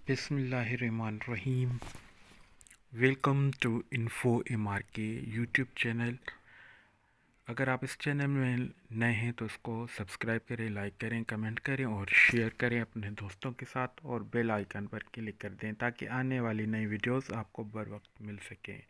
बिस्मिल्लाहिर्रहमानिर्रहीम। Welcome to Infomrk YouTube channel. अगर आप इस चैनल में नए हैं तो इसको सब्सक्राइब करें, लाइक करें, कमेंट करें और शेयर करें अपने दोस्तों के साथ और बेल आइकन पर क्लिक कर दें ताकि आने वाली नई वीडियोस आपको बर वक्त मिल सकें।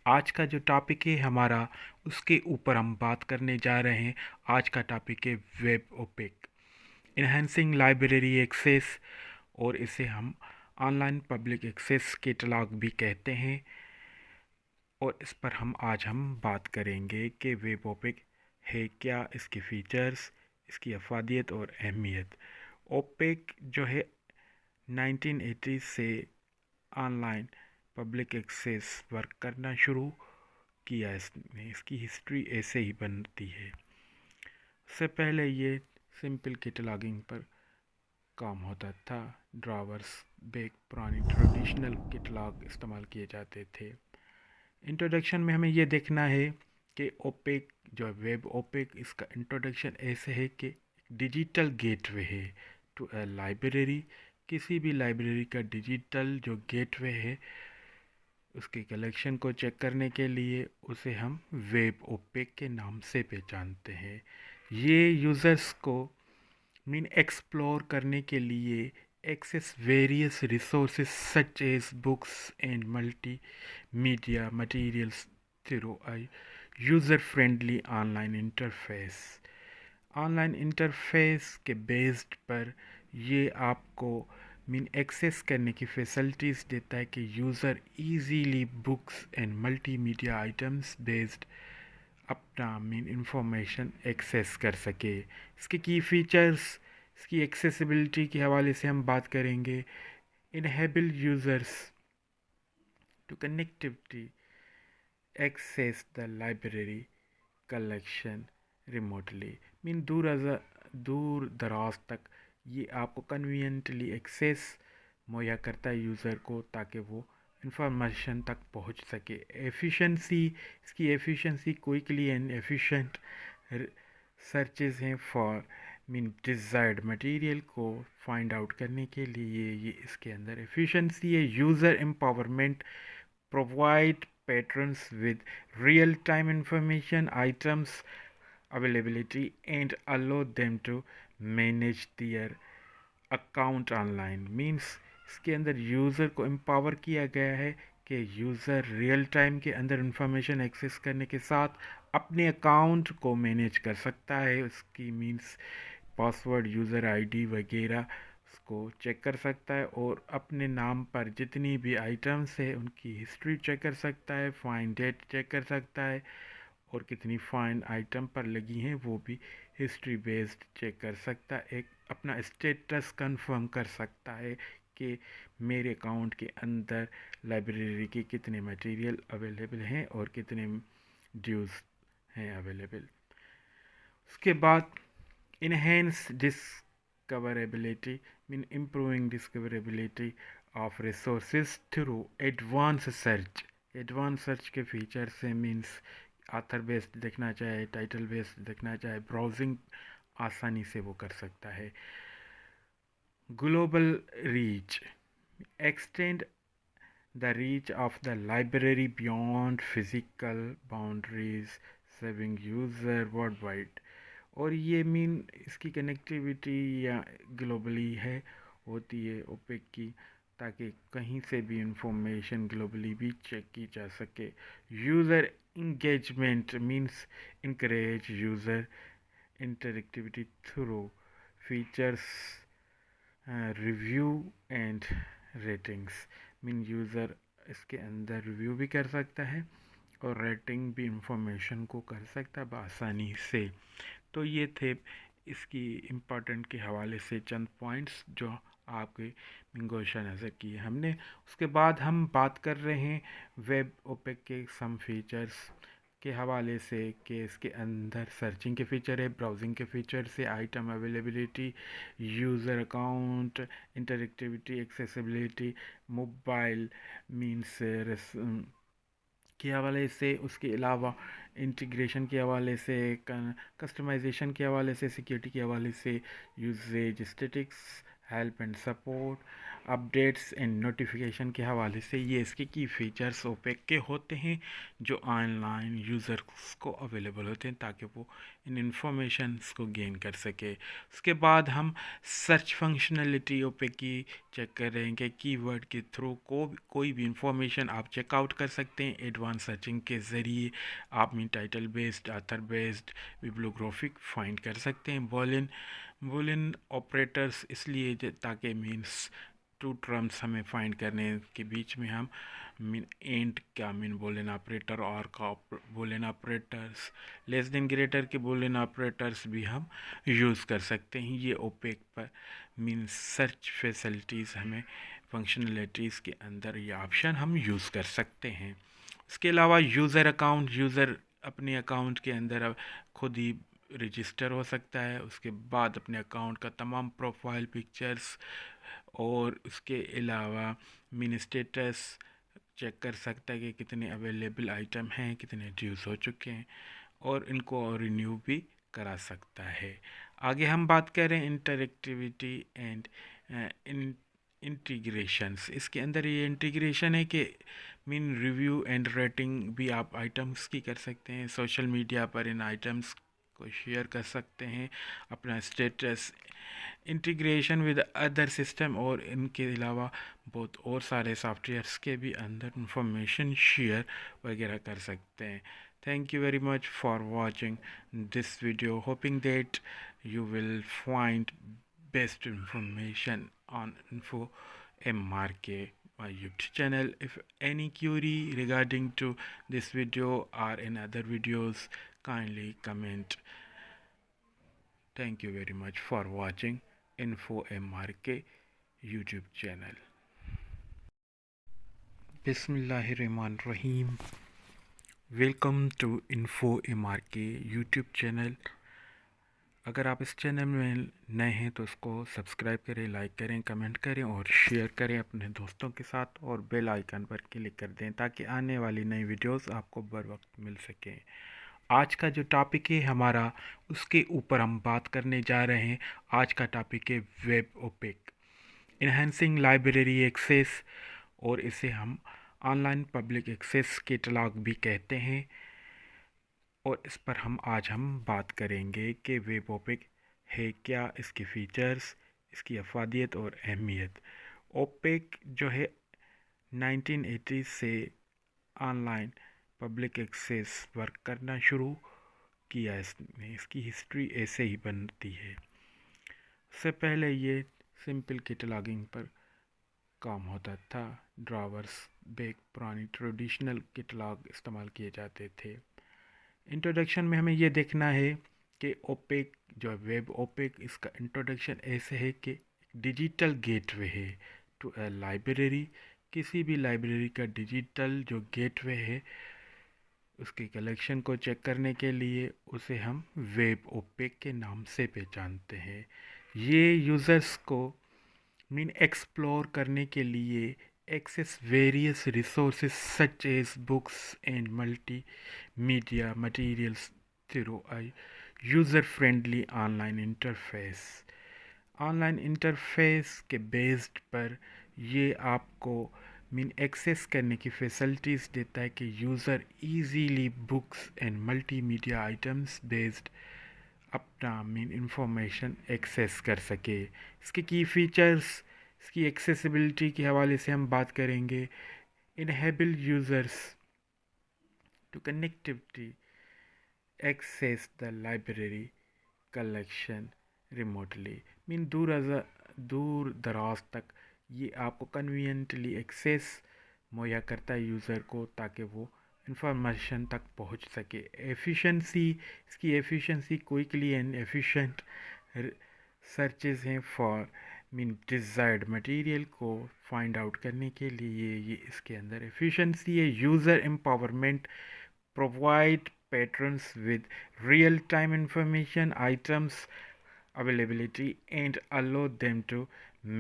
आज का जो टॉपिक है हमारा, उसके ऊपर हम बात करने जा रहे हैं। आज का टॉपिक है web OPAC, enhancing library access, और इसे हम ऑनलाइन पब्लिक एक्सेस कैटलॉग भी कहते हैं। और इस पर हम बात करेंगे कि वेब ओपेक है क्या, इसके फीचर्स, इसकी अफादियत और अहमियत। ओपेक जो है 1980 से ऑनलाइन पब्लिक एक्सेस वर्क करना शुरू किया इसने। इसकी हिस्ट्री ऐसे ही बनती है। उससे पहले ये सिंपल कैटलॉगिंग पर काम होता था। ड्रावर्स बेक पुरानी ट्रेडिशनल कैटलॉग इस्तेमाल किए जाते थे। इंट्रोडक्शन में हमें ये देखना है कि ओपेक जो वेब ओपेक, इसका इंट्रोडक्शन ऐसे है कि डिजिटल गेटवे है टू अ लाइब्रेरी। किसी भी लाइब्रेरी का डिजिटल जो गेटवे है, उसके कलेक्शन को चेक करने के लिए उसे हम वेब ओपेक के नाम से पहचानते हैं। ये यूज़र्स को एक्सप्लोर करने के लिए access various resources such as books and multimedia materials through a user friendly online interface. Online interface के बेस्ड पर ये आपको एक्सेस करने की फैसिलिटीज़ देता है कि user easily books and multimedia items based अपना इंफॉर्मेशन एक्सेस कर सके। इसके की फीचर्स, इसकी एक्सेसिबिलिटी के हवाले से हम बात करेंगे। Enable users to connectivity access the library collection remotely. दूर दराज तक ये आपको कन्वीनियंटली एक्सेस मुहैया करता है यूज़र को, ताकि वो इंफॉर्मेशन तक पहुंच सके। एफिशिएंसी, इसकी efficiency quickly and efficient searches हैं फॉर डिज़ायर्ड मटेरियल को फाइंड आउट करने के लिए। ये इसके अंदर एफिशिएंसी है। User empowerment, provide patrons with real-time information, items availability, and allow them to manage their account online। इसके अंदर यूज़र को एम्पावर किया गया है कि यूज़र रियल टाइम के अंदर इंफॉर्मेशन एक्सेस करने के साथ अपने अकाउंट को मैनेज कर सकता है। उसकी पासवर्ड, यूज़र आईडी वगैरह उसको चेक कर सकता है और अपने नाम पर जितनी भी आइटम्स है उनकी हिस्ट्री चेक कर सकता है। फाइन डेट चेक कर सकता है और कितनी फाइन आइटम पर लगी हैं वो भी हिस्ट्री बेस्ड चेक कर सकता है। एक अपना स्टेटस कंफर्म कर सकता है कि मेरे अकाउंट के अंदर लाइब्रेरी के कितने मटेरियल अवेलेबल हैं और कितने ड्यूज़ हैं अवेलेबल। उसके बाद enhance discoverability, improving discoverability of resources through advanced search। Advance search के फीचर से ऑथर बेस्ड देखना चाहे, टाइटल बेस्ड देखना चाहे, ब्राउजिंग आसानी से वो कर सकता है। Global reach, extend the reach of the library beyond physical boundaries, serving user world wide. और ये इसकी कनेक्टिविटी या ग्लोबली होती है ओपेक की, ताकि कहीं से भी इंफॉर्मेशन ग्लोबली भी चेक की जा सके। User engagement encourage user interactivity through features, review and ratings. User इसके अंदर रिव्यू भी कर सकता है और रेटिंग भी इंफॉर्मेशन को कर सकता है बआसानी से। तो ये थे इसकी इम्पोर्टेंट के हवाले से चंद पॉइंट्स जो आपके गोशा नज़र किए हमने। उसके बाद हम बात कर रहे हैं वेब ओपेक के सम फीचर्स के हवाले से कि इसके अंदर सर्चिंग के फ़ीचर है, ब्राउजिंग के फ़ीचर से, item availability, user account, interactivity, accessibility, mobile के हवाले से, उसके अलावा इंटीग्रेशन के हवाले से, कस्टमाइजेशन के हवाले से, सिक्योरिटी के हवाले से, usages statistics, help and support, updates and notification के हवाले से ये इसके की फ़ीचर्स ओपेक के होते हैं जो ऑनलाइन यूज़र्स को अवेलेबल होते हैं ताकि वो इन इंफॉर्मेशंस को गेन कर सके। उसके बाद हम सर्च फंक्शनलिटी ओपेक की चेक करेंगे। कीवर्ड के थ्रू कोई भी इंफॉर्मेशन आप चेकआउट कर सकते हैं। एडवांस सर्चिंग के ज़रिए आप title based, author based, bibliographic find कर सकते हैं। बूलियन ऑपरेटर्स इसलिए ताकि मीन्स टू टर्म्स हमें फाइंड करने के बीच में हम एंड क्या बूलियन ऑपरेटर और का Boolean operators, less than greater के बूलियन ऑपरेटर्स भी हम यूज़ कर सकते हैं। ये ओपेक पर सर्च फैसिलिटीज़ हमें फंक्शनलिटीज़ के अंदर ये ऑप्शन हम यूज़ कर सकते हैं। इसके अलावा यूज़र अपने अकाउंट के अंदर अब खुद ही रजिस्टर हो सकता है। उसके बाद अपने अकाउंट का तमाम प्रोफाइल पिक्चर्स और उसके अलावा स्टेटस चेक कर सकता है कि कितने अवेलेबल आइटम हैं, कितने ड्यूज हो चुके हैं, और इनको रिन्यू भी करा सकता है। आगे हम बात करें इंटरेक्टिविटी एंड इंटीग्रेशंस। इसके अंदर ये इंटीग्रेशन है कि रिव्यू एंड रेटिंग भी आप आइटम्स की कर सकते हैं। सोशल मीडिया पर इन आइटम्स को शेयर कर सकते हैं, अपना status, integration with other system, और इनके अलावा बहुत और सारे सॉफ्टवेयर्स के भी अंदर इंफॉर्मेशन शेयर वगैरह कर सकते हैं। Thank you very much for watching this video. Hoping that you will find best information on Infomrk, my YouTube channel. If any query regarding to this video or in other videos, kindly comment. Thank you very much for watching Infomrk YouTube channel. Bismillahirrahmanirrahim. Welcome to Infomrk YouTube channel. अगर आप इस channel में नए हैं तो इसको subscribe करें, like करें, कमेंट करें और शेयर करें अपने दोस्तों के साथ, और बेल आइकन पर क्लिक कर दें ताकि आने वाली नई वीडियोस आपको बर वक्त मिल सकें। आज का जो टॉपिक है हमारा, उसके ऊपर हम बात करने जा रहे हैं। आज का टॉपिक है web OPAC, enhancing library access, और इसे हम ऑनलाइन पब्लिक एक्सेस कैटलॉग भी कहते हैं। और इस पर हम बात करेंगे कि वेब ओपेक है क्या, इसके फीचर्स, इसकी अफादियत और अहमियत। ओपेक जो है 1980 से ऑनलाइन पब्लिक एक्सेस वर्क करना शुरू किया। इसने इसकी हिस्ट्री ऐसे ही बनती है। उससे पहले ये सिंपल कैटलॉगिंग पर काम होता था। ड्रावर्स बेक पुरानी ट्रेडिशनल कैटलॉग इस्तेमाल किए जाते थे। इंट्रोडक्शन में हमें ये देखना है कि ओपेक जो वेब ओपेक, इसका इंट्रोडक्शन ऐसे है कि डिजिटल गेटवे है टू अ लाइब्रेरी। किसी भी लाइब्रेरी का डिजिटल जो गेटवे है, उसके कलेक्शन को चेक करने के लिए उसे हम वेब ओपेक के नाम से पहचानते हैं। ये यूज़र्स को एक्सप्लोर करने के लिए access various resources such as books and multimedia materials through a user-friendly online interface. Online interface के बेस्ड पर ये आपको एक्सेस करने की फैसिलिटीज़ देता है कि user easily books and multimedia items based अपना इंफॉर्मेशन एक्सेस कर सके। इसके की फ़ीचर्स, इसकी एक्सेसिबिलिटी के हवाले से हम बात करेंगे। Enable users to connectivity access the library collection remotely. दूर दराज तक ये आपको कन्वीनियंटली एक्सेस मुहैया करता है यूज़र को, ताकि वो इंफॉर्मेशन तक पहुंच सके। एफिशिएंसी, इसकी efficiency quickly and efficient searches हैं फॉर डिज़ायर्ड मटेरियल को फाइंड आउट करने के लिए। ये इसके अंदर एफिशिएंसी है। User empowerment, provide patterns with real time information items availability and allow them to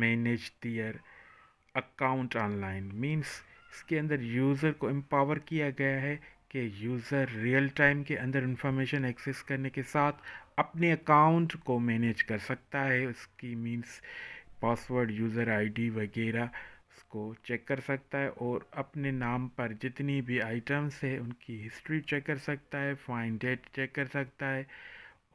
manage their account online। इसके अंदर यूज़र को एम्पावर किया गया है कि यूज़र रियल टाइम के अंदर इंफॉर्मेशन एक्सेस करने के साथ अपने अकाउंट को मैनेज कर सकता है। उसकी पासवर्ड, यूज़र आईडी वगैरह उसको चेक कर सकता है, और अपने नाम पर जितनी भी आइटम्स है उनकी हिस्ट्री चेक कर सकता है, फाइन डेट चेक कर सकता है,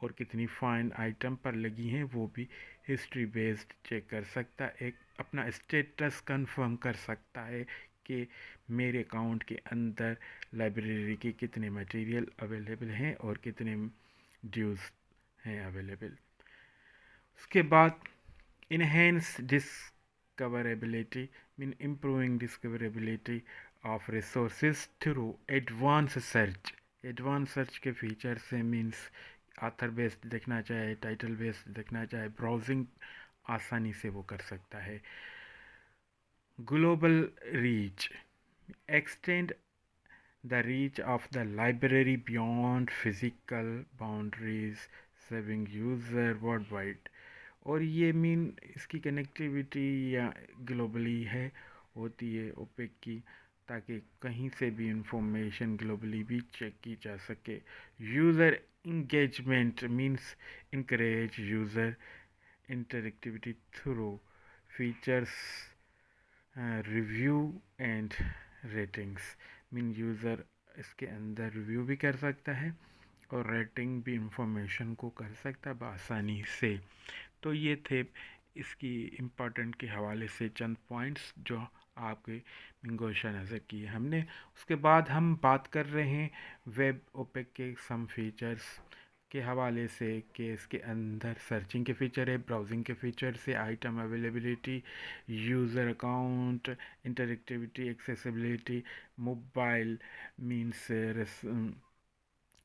और कितनी फाइन आइटम पर लगी हैं वो भी हिस्ट्री बेस्ड चेक कर सकता है। एक अपना स्टेटस कंफर्म कर सकता है कि मेरे अकाउंट के अंदर लाइब्रेरी के कितने मटेरियल अवेलेबल हैं और कितने ड्यूज़ हैं अवेलेबल। उसके बाद enhance discoverability mean improving discoverability of resources through advanced search। Advance search के फीचर से मीन्स ऑथर बेस्ड देखना चाहे, टाइटल बेस्ड देखना चाहे, ब्राउजिंग आसानी से वो कर सकता है। Global reach extend the reach of the library beyond physical boundaries, serving user worldwide। और ये मीन इसकी कनेक्टिविटी या ग्लोबली है होती है ओपेक की, ताकि कहीं से भी इंफॉर्मेशन ग्लोबली भी चेक की जा सके। User engagement means encourage user interactivity through features, review and ratings mean user इसके अंदर रिव्यू भी कर सकता है और रेटिंग भी इंफॉर्मेशन को कर सकता है आसानी से। तो ये थे इसकी इम्पोर्टेंट के हवाले से चंद पॉइंट्स जो आपके मिंगोशा नज़र किए हमने। उसके बाद हम बात कर रहे हैं वेब ओपेक के सम फीचर्स के हवाले से, कि इसके अंदर सर्चिंग के फ़ीचर है, ब्राउजिंग के फ़ीचर से, item availability, user account, interactivity, accessibility, mobile means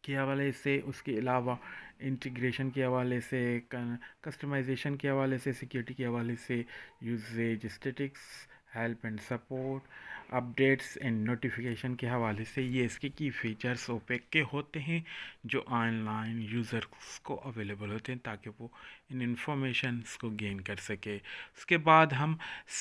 के हवाले से, उसके अलावा इंटीग्रेशन के हवाले से, कस्टमाइजेशन के हवाले से, सिक्योरिटी के हवाले से, usages statistics, help and support, updates and notification के हवाले से। ये इसके की फ़ीचर्स ओपेक के होते हैं जो ऑनलाइन यूज़र्स को अवेलेबल होते हैं ताकि वो इन इंफॉर्मेशंस को गेन कर सके। उसके बाद हम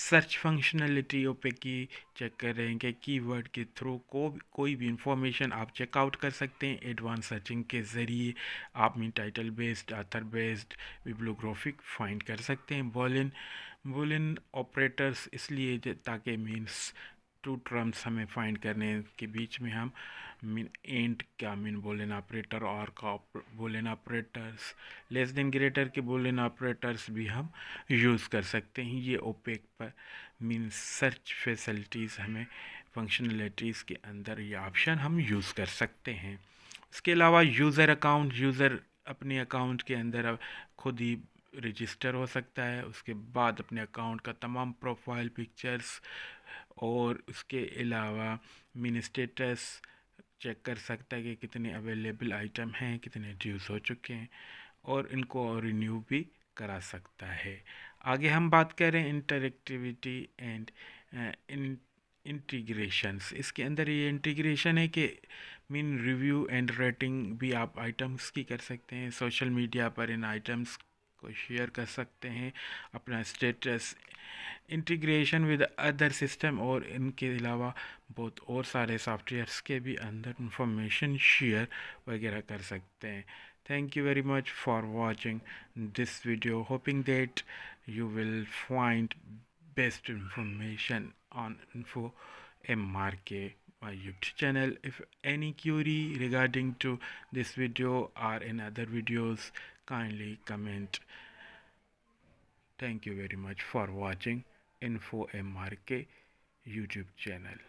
सर्च फंक्शनलिटी ओपेक की चेक करेंगे। कीवर्ड के थ्रू कोई भी इंफॉर्मेशन आप चेकआउट कर सकते हैं एडवांस सर्चिंग के ज़रिए। आप में title based, author based, bibliographic find कर सकते हैं। बूलियन ऑपरेटर्स इसलिए ताकि मीन्स टू टर्म्स हमें फाइंड करने के बीच में हम मीन एंड का मीन बूलियन ऑपरेटर और का Boolean operators, less than greater के बूलियन ऑपरेटर्स भी हम यूज़ कर सकते हैं। ये ओपेक पर मीन सर्च फैसिलिटीज़ हमें फंक्शनलिटीज़ के अंदर ये ऑप्शन हम यूज़ कर सकते हैं। इसके अलावा यूज़र अकाउंट, यूज़र अपने अकाउंट के अंदर खुद ही रजिस्टर हो सकता है। उसके बाद अपने अकाउंट का तमाम प्रोफाइल पिक्चर्स और उसके अलावा मीन स्टेटस चेक कर सकता है कि कितने अवेलेबल आइटम हैं, कितने ड्यूज हो चुके हैं, और इनको रिन्यू भी करा सकता है। आगे हम बात करें इंटरेक्टिविटी एंड इंटीग्रेशंस। इसके अंदर ये इंटीग्रेशन है कि मीन रिव्यू एंड रेटिंग भी आप आइटम्स की कर सकते हैं। सोशल मीडिया पर इन आइटम्स को शेयर कर सकते हैं, अपना status, integration with other system, और इनके अलावा बहुत और सारे सॉफ्टवेयर्स के भी अंदर इंफॉर्मेशन शेयर वगैरह कर सकते हैं। Thank you very much for watching this video, hoping that you will find best information on Infomrk, my YouTube channel. If any query regarding to this video or in other videos, kindly comment. Thank you very much for watching Infomrk YouTube channel.